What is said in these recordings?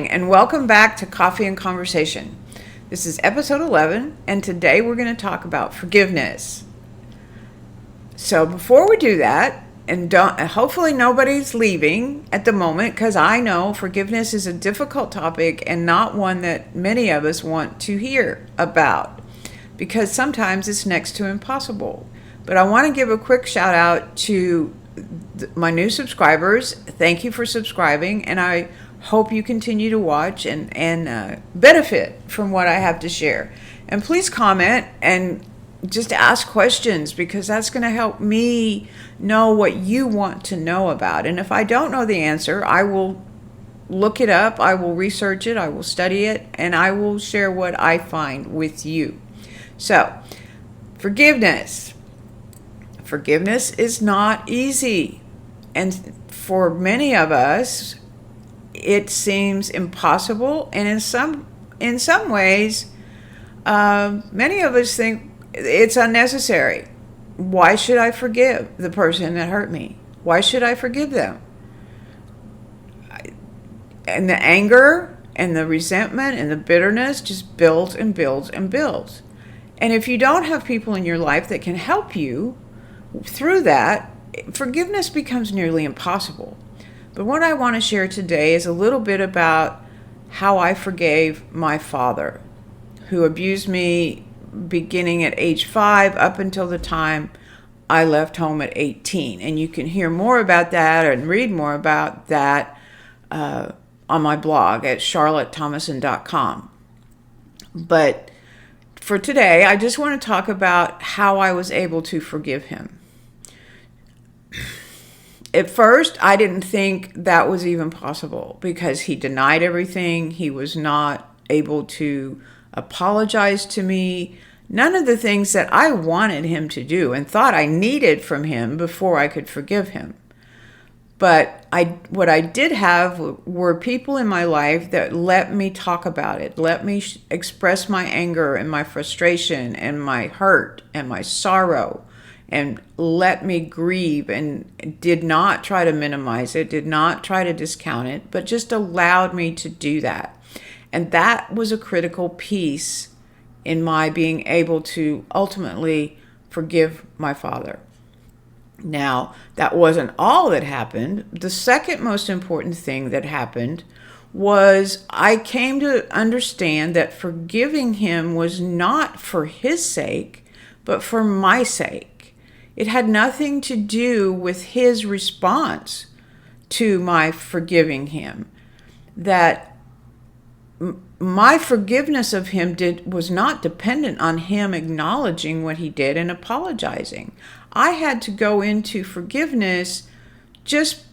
And welcome back to Coffee and Conversation. This is episode 11, and today we're going to talk about forgiveness. So before we do that, and hopefully nobody's leaving at the moment, because I know forgiveness is a difficult topic and not one that many of us want to hear about, because sometimes it's next to impossible. But I want to give a quick shout out to my new subscribers. Thank you for subscribing, and I hope you continue to watch and benefit from what I have to share. And please comment and just ask questions, because that's going to help me know what you want to know about. And if I don't know the answer, I will look it up, I will research it, I will study it, and I will share what I find with you. So, forgiveness. Forgiveness is not easy. And for many of us, it seems impossible, and in some ways, many of us think it's unnecessary. Why should I forgive the person that hurt me? Why should I forgive them? And the anger and the resentment and the bitterness just builds and builds and builds. And if you don't have people in your life that can help you through that, forgiveness becomes nearly impossible. But what I want to share today is a little bit about how I forgave my father, who abused me beginning at age 5 up until the time I left home at 18. And you can hear more about that and read more about that on my blog at charlottethomason.com. But for today, I just want to talk about how I was able to forgive him. At first, I didn't think that was even possible, because he denied everything. He was not able to apologize to me. None of the things that I wanted him to do and thought I needed from him before I could forgive him. But what I did have were people in my life that let me talk about it, let me express my anger and my frustration and my hurt and my sorrow, and let me grieve, and did not try to minimize it, did not try to discount it, but just allowed me to do that. And that was a critical piece in my being able to ultimately forgive my father. Now, that wasn't all that happened. The second most important thing that happened was I came to understand that forgiving him was not for his sake, but for my sake. It had nothing to do with his response to my forgiving him. That my forgiveness of him was not dependent on him acknowledging what he did and apologizing. I had to go into forgiveness just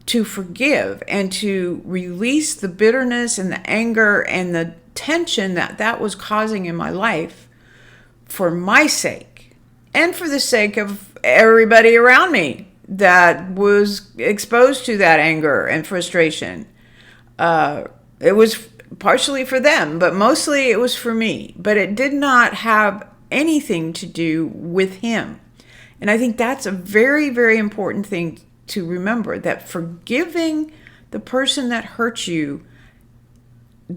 to forgive and to release the bitterness and the anger and the tension that was causing in my life for my sake, and for the sake of everybody around me that was exposed to that anger and frustration. It was partially for them, but mostly it was for me. But it did not have anything to do with him. And I think that's a very, very important thing to remember, that forgiving the person that hurt you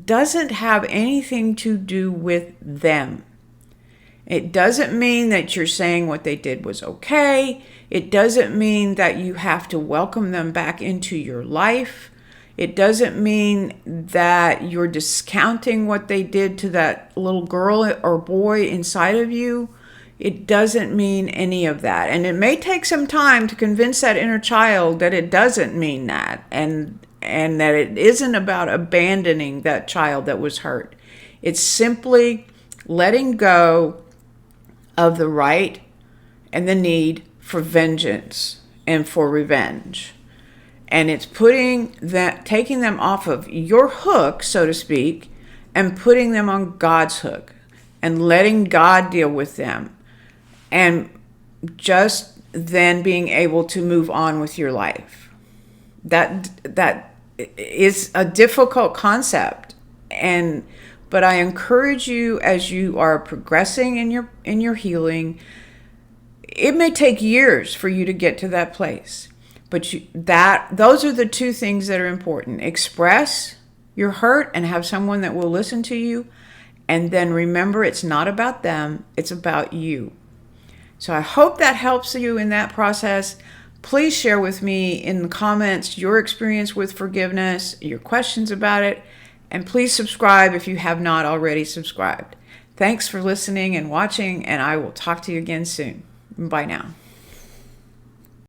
doesn't have anything to do with them. It doesn't mean that you're saying what they did was okay. It doesn't mean that you have to welcome them back into your life. It doesn't mean that you're discounting what they did to that little girl or boy inside of you. It doesn't mean any of that. And it may take some time to convince that inner child that it doesn't mean that, and that it isn't about abandoning that child that was hurt. It's simply letting go of the right and the need for vengeance and for revenge. And it's taking them off of your hook, so to speak, and putting them on God's hook and letting God deal with them. And just then being able to move on with your life. That is a difficult concept, but I encourage you, as you are progressing in your healing, it may take years for you to get to that place. But those are the two things that are important. Express you're hurt and have someone that will listen to you. And then remember, it's not about them, it's about you. So I hope that helps you in that process. Please share with me in the comments your experience with forgiveness, your questions about it, and please subscribe if you have not already subscribed. Thanks for listening and watching, and I will talk to you again soon. Bye now.